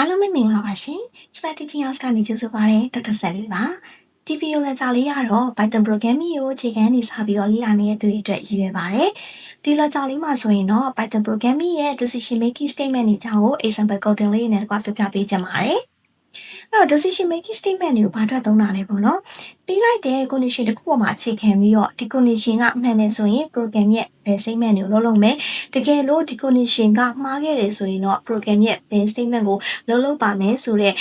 အားလုံးပဲမင်္ဂလာပါရှင် Strategy House ကနေကြိုဆိုပါရစေဒေါက်တာဆယ်လီပါဒီဗီဒီယိုလက်စာလေးကတော့ Python programming ကိုအခြေခံနေစပြီးတော့လေ့လာနေတဲ့သူတွေအတွက်ရည်ရွယ်ပါတယ်ဒီလက်စာလေးမှာဆိုရင်တော့ Python programming ရဲ့ decision making statement တွေအကြောင်းကို example coding လေးနဲ့တကွပြပြပေးချင်ပါတယ်အဲ့တော့ decision making statement တွေကိုဘာအတွက်သုံးတာလဲပေါ့နော်ပေးလိုက်တဲ့ condition တစ်ခုပေါ်မှာအခြေခံပြီးတော့ဒီ condition ကမှန်တယ်ဆိုရင် program ရဲ့ဘယ် statement တွေကိုလုပ်မယ်တကယ်လို့ဒီ condition ကမှားခဲ့တယ်ဆိုရင်တော့ program ရဲ့ဘယ် statement ကိုလုပ်ပါမယ်ဆိုတဲ့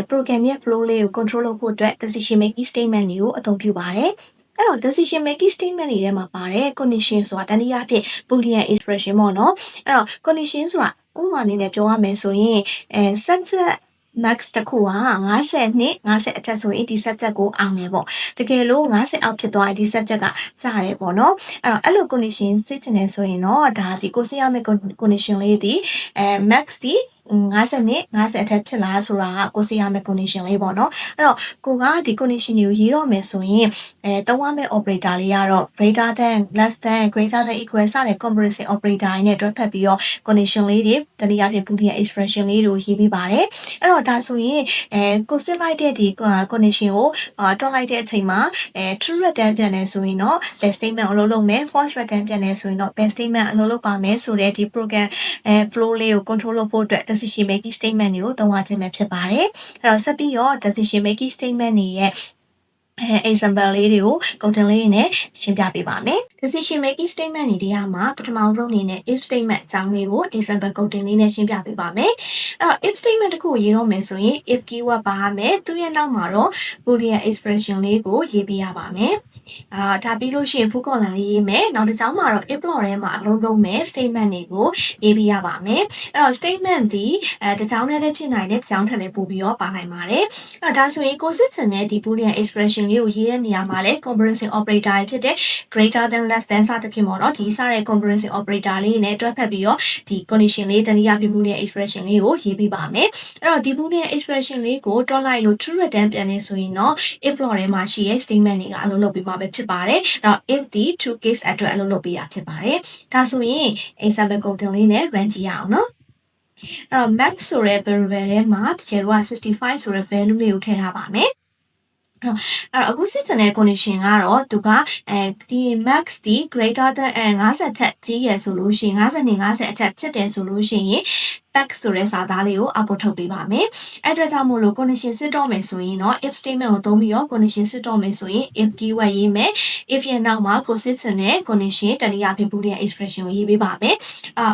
program ရဲ့ flow လေးကို control လုပ်ဖို့အတွက် decision making statement တွေကိုအသုံးပြုပါတယ်အဲ့တော့ decision making statement တွေထဲမှာပါတယ် condition ဆိုတာတနည်းအားဖြင့် boolean expression ပေါ့နော်အဲ့တော့ condition ဆိုတာဥပမာအနေနဲ့ပြောရမယ်ဆိုရင်subject max တစ်ခုက50နဲ့50အထက်ဆိုရင်ဒီ subject ကိုအောင်တယ်ပေါ့တကယ်လို့50အောက်ဖြစ်သွားရင်ဒီ subject ကကျတယ်ပေါ့နော်အဲ့လို condition စစ်ချင်တယ်ဆိုရင်တော့ဒါဒီကိုစစ်ရမယ့် condition လေးဒီmax ဒီ50နဲ့50အထက်ဖြစ်လာဆိုတာကကိုစစ်ရမယ့် condition လေးပေါ့နော်အဲ့တော့ကိုကဒီ condition ကိုရေးတော့မယ်ဆိုရင်သုံးရမယ့် operator လေးကတော့ greater than less than greater than equal စတဲ့ comparison operator တွေနဲ့တွဲဖက်ပြီးတော့ condition လေးတွေတနည်းအားဖြင့် boolean expression လေးတွေကိုရေးပေးပါတယ်အဲ့တော့ဒါဆိုရင်ကိုစစ်လိုက်တဲ့ဒီ condition ကိုတွက်လိုက်တဲ့အချိန်မှာtrue return ပြန်တယ်ဆိုရင်တော့ best statement အလုပ်လုပ်မယ် false return ပြန်တယ်ဆိုရင်တော့ best statement အလုပ်လုပ်ပါမယ်ဆိုတဲ့ဒီ program flow လေးကို control လုပ်ဖို့အတွက် decision making statement တွေကိုသုံးရခြင်းပဲဖြစ်ပါတယ်အဲ့တော့ဆက်ပြီးတော့ decision making statement တွေရဲ့example လေးတွေကို coding လေးနဲ့ရှင်းပြပေးပါမယ် decision making statement တွေတရားမှာပထမဆုံးအနေနဲ့ if statement အကြောင်းလေးကို example coding လေးနဲ့ရှင်းပြပေးပါမယ်အဲ့တော့ if statement တစ်ခုကိုရေးတော့မယ်ဆိုရင် if keyword ပါရမယ်သူရဲ့နောက်မှာတော့ boolean expression လေးကိုရေးပေးရပါမယ်ဒါပြီးလို့ရှိရင် full column လေးရေးမယ်နောက်တစ်ကြောင်းမှာတော့ if block ထဲမှာအလုံးလုံးမဲ့ statement တွေကိုရေးပေးရပါမယ်အဲ့တော့ statement ဒီတစ်ကြောင်းနဲ့လည်းဖြစ်နိုင်တယ်တစ်ကြောင်းထက်လည်းပိုပြီးတော့ပါနိုင်ပါတယ်အဲ့ဒါဆိုရင်ကိုစစ်စင်တဲ့ဒီ boolean expression လေးကိုရေးတဲ့နေရာမှာလည်း comparison operator တွေဖြစ်တဲ့ greater than less than စသဖြင့်ပေါ့နော်ဒီစတဲ့ comparison operator လေးနဲ့တွဲဖက်ပြီးတော့ဒီ condition လေးတနည်းအားဖြင့် boolean expression လေးကိုရေးပေးပါမယ်အဲ့တော့ဒီ boolean expression လေးကိုတွက်လိုက်လို့ true return ပြန်နေဆိုရင်တော့ if block ထဲမှာရှိတဲ့ statement တွေကအလုပ်လုပ်ပေးမှာပဲဖြစ်ပါတယ်အဲ့တော့ if ဒီ true case အတွက်အလုပ်လုပ်ပေးရဖြစ်ပါတယ်ဒါဆိုရင် example coding လေးနဲ့ run ကြည့်ရအောင်နော်max ဆိုတဲ့ variable ထဲမှာတကယ်တော့65ဆိုတဲ့ value လေးကိုထည့်ထားပါမယ်အဲ့တော့အခုစစ်စင်တဲ့ condition ကတော့သူကဒီ max ဒီ greater than 50ထက်ကြီးရဆိုလို့ရှိရင်50နဲ့50အထက်ဖြစ်တယ်ဆိုလို့ရှိရင် back ဆိုတဲ့စာသားလေးကို output ထုတ်ပေးပါမယ်အဲ့အတွက်ကြောင့်မို့လို့ condition စစ်တော့မယ်ဆိုရင်တော့ if statement ကိုသုံးပြီးတော့ condition စစ်တော့မယ်ဆိုရင် if keyword ရေးမယ် if ရဲ့နောက်မှာကိုစစ်စင်တဲ့ condition တနည်းအားဖြင့် boolean expression ကိုရေးပေးပါမယ်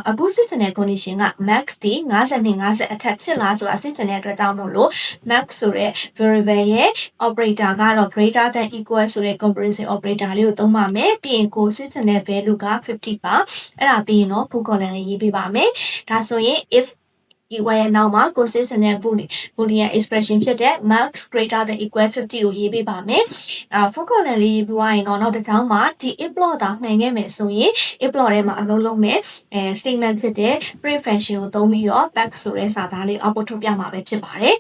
အခုစစ်စင်တဲ့ condition က max ဒီ50နဲ့50အထက်ဖြစ်လားဆိုတာစစ်စင်တဲ့အတွက်ကြောင့်မို့လို့ max ဆိုတဲ့ variable ရဲ့ operator ကတော့ greater than equal ဆိုတဲ့ comparison operator လေးကိုသုံးပါမယ်ပြီးရင်ကိုစစ်စင်တဲ့ value က50ပါအဲ့ဒါပြီးရင်တော့ full column လေးရေးပေးပါမယ်ဒါဆိုရင် if keyword ရဲ့နောက်မှာကိုစစ်စင်တဲ့ boolean expression ဖြစ်တဲ့ max greater than equal 50ကိုရေးပေးပါမယ်full column လေးရေးပြီးသွားရင်တော့နောက်တစ်ချောင်းမှာဒီ if block သာမှန်ခဲ့မယ်ဆိုရင် if block ထဲမှာအလုံးလုံးမဲ့ statement ဖြစ်တဲ့ print function ကိုသုံးပြီးတော့ back ဆိုတဲ့စာသားလေး output ထုတ်ပြမှာပဲဖြစ်ပါတယ်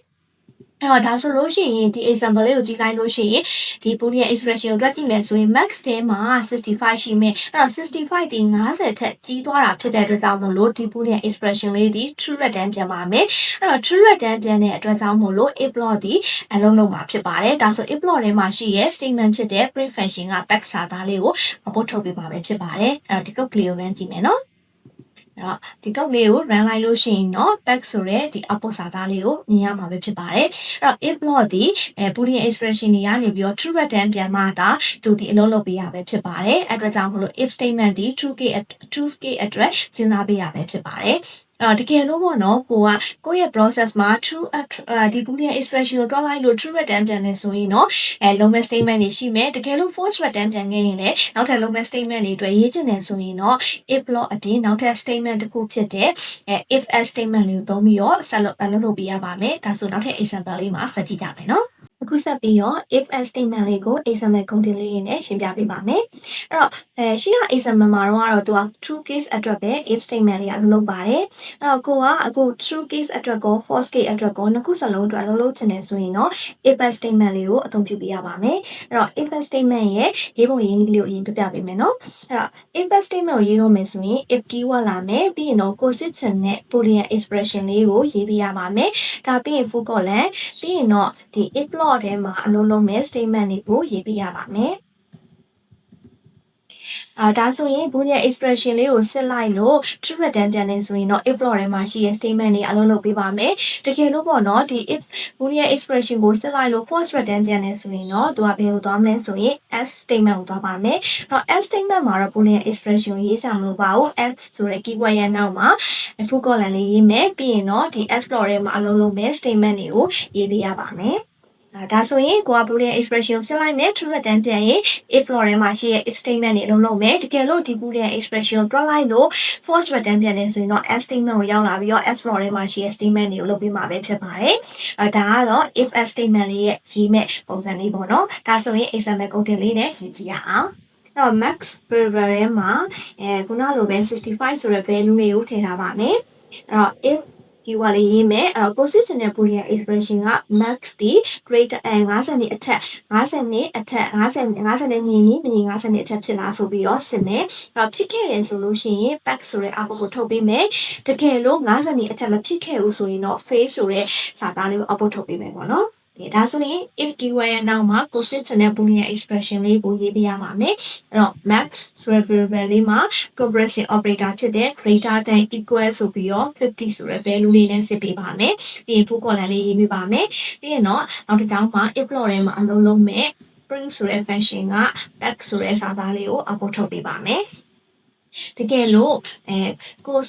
အဲ့တော့ဒါဆိုလို့ရှိရင်ဒီ example လေးကိုကြည့်လိုက်လို့ရှိရင်ဒီ boolean expression ကိုတွက်ကြည့်မယ်ဆိုရင် max ထဲမှာ65ရှိမယ်အဲ့တော့65ဒီ50ထက်ကြီးသွားတာဖြစ်တဲ့အတွက်ကြောင့်မို့လို့ဒီ boolean expression လေးဒီ true return ပြန်ပါမယ်အဲ့တော့ true return ပြန်တဲ့အတွက်ကြောင့်မို့လို့ if block ဒီအလုံးလုံးမှာဖြစ်ပါတယ်ဒါဆို if block ထဲမှာရှိရဲ့ statement ဖြစ်တဲ့ print function က back စာသားလေးကိုအပုတ်ထုတ်ပေးပါမယ်ဖြစ်ပါတယ်အဲ့တော့ဒီ code ကလေးကိုလည်းကြည့်မယ်နော်အဲ့တော့ဒီ code လေးကို run လိုက်လို့ရှိရင်တော့ back ဆိုတဲ့ဒီ output စာသားလေးကိုမြင်ရမှာပဲဖြစ်ပါတယ်အဲ့တော့ if block ဒီboolean expression တွေကနေပြီးတော့ true return ပြန်မှသာသူဒီအလုပ်လုပ်ပေးရပဲဖြစ်ပါတယ်အဲ့အတွက်ကြောင့်မလို့ if statement ဒီ true case အတွက်စဉ်းစားပေးရပဲဖြစ်ပါတယ်တကယ်လို့ပေါ့နော်ကိုယ့်ရဲ့ process မှာ true ဒီ boolean expression ကိုတွက်လိုက်လို့ true return ပြန်နေဆိုရင်တော့long statement တွေရှိမယ်တကယ်လို့ false return ပြန်ခဲ့ရင်လည်းနောက်ထပ် long statement တွေအတွက်ရေးချင်တယ်ဆိုရင်တော့ if block အပြင်နောက်ထပ် statement တစ်ခုဖြစ်တဲ့if else statement လေးကိုသုံးပြီးတော့ဆက်လုပ်ပေးရပါမယ်ဒါဆိုနောက်ထပ် example လေးမှာဆက်ကြည့်ကြမယ်နော် အခုဆက်ပြီးတော့ if else statement လေးကို example ကုန်တင်လေးနဲ့ရှင်းပြပေးပါမယ်။အဲ့တော့ရှင်းက example မှာတော့သူက true case အတွက်ပဲ if statement လေးကလုပ်ပါတယ်။အဲ့တော့ကိုကအခု true case အတွက်ကို false case အတွက်ကိုနှစ်ခုစလုံးအတွက်လုပ်ချင်တယ်ဆိုရင်တော့ if else statement လေးကိုအသုံးပြုပေးရပါမယ်။အဲ့တော့ if else statement ရဲ့ရေးပုံရေးနည်းလေးကိုအရင်ပြပြပေးမယ်နော်။အဲ့တော့ if else statement ကိုရေးလို့မယ်ဆိုရင် if keyword လာမယ်ပြီးရင်တော့ကိုစစ်ချင်တဲ့ boolean expression လေးကိုရေးပေးရပါမယ်။ဒါပြီးရင် full colon ပြီးရင်တော့ဒီ if block ထဲမှာအလုံးလုံးမဲ့ statement တွေကိုရေးပေးရပါမယ်။ဒါဆိုရင် boolean expression လေးကိုစစ်လိုက်လို့ true return ပြန်နေဆိုရင်တော့ if block ထဲမှာရှိတဲ့ statement တွေအလုံးလုံးပေးပါမယ်။တကယ်လို့ပေါ့နော်ဒီ if boolean expression ကိုစစ်လိုက်လို့ false return ပြန်နေဆိုရင်တော့သူကဘယ်လိုသွားမလဲဆိုရင် else statement ကိုသွားပါမယ်။အဲ့တော့ else statement မှာတော့ boolean expression ကိုရေးစရာမလိုပါဘူး။ else ဆိုတဲ့ keyword ရဲ့နောက်မှာ full colon လေးရေးမယ်ပြီးရင်တော့ဒီ else block ထဲမှာအလုံးလုံးမဲ့ statement တွေကိုရေးပေးရပါမယ်။ဒါဆိုရင်ကိုက boolean expression ကိုစစ်လိုက်မယ် true return ပြန်ရင် if block ထဲမှာရှိတဲ့ if statement တွေအလုံးလုံးမယ်တကယ်လို့ဒီ boolean expression ကိုတွက်လိုက်လို့ false return ပြန်နေဆိုရင်တော့ else statement ကိုရောက်လာပြီးတော့ else block ထဲမှာရှိတဲ့ statement တွေကိုလုပ်ပေးမှာပဲဖြစ်ပါတယ်ဒါကတော့ if else statement လေးရဲ့ရေးမဲ့ပုံစံလေးပေါ့နော်ဒါဆိုရင် example ကုန်တင်လေးနဲ့ရေးကြည့်ရအောင်အဲ့တော့ max variable ထဲမှာခုနလိုပဲ65ဆိုတဲ့ value လေးကိုထည့်ထားပါမယ်အဲ့တော့ if keyword လေးရေးမယ်အဲ့တော့ consistent နဲ့ boolean expression က max ဒီ greater 50နဲ့အထက်50နဲ့အထက်50နဲ့ညီညီမညီ50နဲ့အထက်ဖြစ်လားဆိုပြီးတော့စစ်မယ်အဲ့တော့ဖြစ်ခဲ့တယ်ဆိုလို့ရှိရင် back ဆိုတဲ့ output ကိုထုတ်ပေးမယ်တကယ်လို့50နဲ့အထက်မဖြစ်ခဲ့ဘူးဆိုရင်တော့ fail ဆိုတဲ့စာသားလေးကို output ထုတ်ပေးမယ်ပေါ့နော်ဒါဆိုရင် if keyword ရဲ့နောက်မှာ consistent နဲ့ boolean expression လေးကိုရေးပေးရပါမယ်အဲ့တော့ max ဆိုတဲ့ variable လေးမှာ comparison operator ဖြစ်တဲ့ greater than equal ဆိုပြီးတော့50ဆိုတဲ့ value လေးနဲ့စစ်ပေးပါမယ်ပြီးရင် full colon လေးရေးပေးပါမယ်ပြီးရင်တော့နောက်တစ်ကြောင်းမှာ if block ထဲမှာအလုံးလုံးမဲ့ print ဆိုတဲ့ function က back ဆိုတဲ့စာသားလေးကို output ထုတ်ပေးပါမယ်တကယ်လို့ကို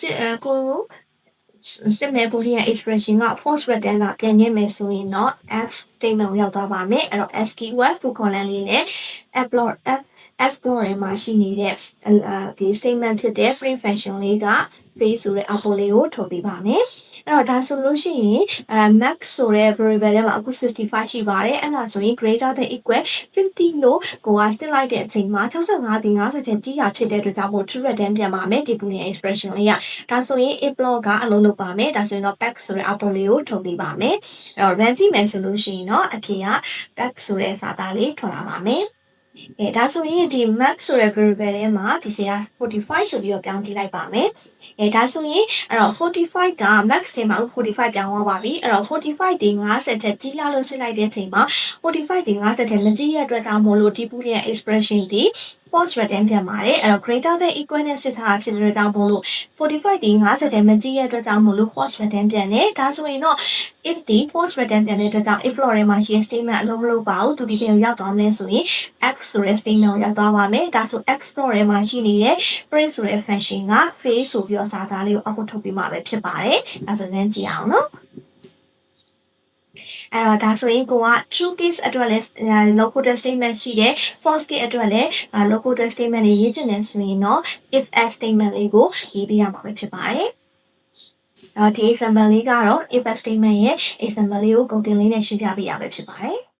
စစ်မဲ့ boolean expression က false return ကပြန်နေမယ်ဆိုရင်တော့ else statement ကိုရောက်သွားပါမယ်အဲ့တော့ else keyword full colon လေးနဲ့ f block ထဲမှာရှိနေတဲ့ဒီ statement ဖြစ်တဲ့ print function လေးက face ဆိုတဲ့ output လေးကိုထုတ်ပေးပါမယ်အဲ့တော့ဒါဆိုလို့ရှိရင်max ဆိုတဲ့ variable ထဲမှာအခု65ရှိပါတယ်အဲ့ဒါဆိုရင် greater than equal 50လို့ကိုကစစ်လိုက်တဲ့အချိန်မှာ65ဒီ50တဲ့ကြီးတာဖြစ်တဲ့အတွက်ကြောင့်မို့ true return ပြန်ပါမယ်ဒီ boolean expression လေးကဒါဆိုရင် if block ကအလုံးလုပ်ပါမယ်ဒါဆိုရင်တော့ back ဆိုတဲ့ output လေးကိုထုတ်ပေးပါမယ်အဲ့တော့ run ကြည့်မယ်ဆိုလို့ရှိရင်တော့အဖြေက back ဆိုတဲ့စာသားလေးထွက်လာပါမယ်ဒါဆိုရင်ဒီ max ဆိုတဲ့ variable ထဲမှာဒီစီက45ဆိုပြီးတော့ပြောင်းကြည့်လိုက်ပါမယ်ဒါဆိုရင်အဲ့တော့45က max ထဲမှာ45ပြောင်းသွားပါပြီအဲ့တော့45ဒီ50ထက်ကြီးလာလို့စစ်လိုက်တဲ့အချိန်မှာ45ဒီ50ထက်မကြီးရတဲ့အတွက်ကြောင့်မို့လို့ဒီ boolean expression ဒီ false return ပြန်ပါတယ်အဲ့တော့ greater than equal နဲ့စစ်ထားတာဖြစ်တဲ့အတွက်ကြောင့်မို့လို့45ဒီ50ထက်မကြီးရတဲ့အတွက်ကြောင့်မို့လို့ false return ပြန်တယ်ဒါဆိုရင်တော့ if ဒီ false return ပြန်တဲ့အတွက်ကြောင့် if block ထဲမှာရှိတဲ့ statement အလုံးမလုပ်ပါဘူးသူဒီပြန်ရောက်သွားမယ်ဆိုရင် x ဆိုတဲ့ statement ကိုရောက်သွားပါမယ်ဒါဆို x block ထဲမှာရှိနေတဲ့ print ဆိုတဲ့ function က face ဆိုပြီးတော့စာသားလေးကို output ထုတ်ပေးမှာပဲဖြစ်ပါတယ်ဒါဆိုလမ်းကြည့်အောင်နော်အဲ့တော့ဒါဆိုရင်ကိုက true case အတွက်လည်း local statement ရှိတယ် false case အတွက်လည်း local statement တွေရေးချင်တယ်ဆိုရင်တော့ if else statement လေးကိုရေးပေးရမှာပဲဖြစ်ပါတယ်ဒီ example လေးကတော့ if else statement ရဲ့ example လေးကိုကုန်တင်လေးနဲ့ရှင်းပြပေးရပဲဖြစ်ပါတယ်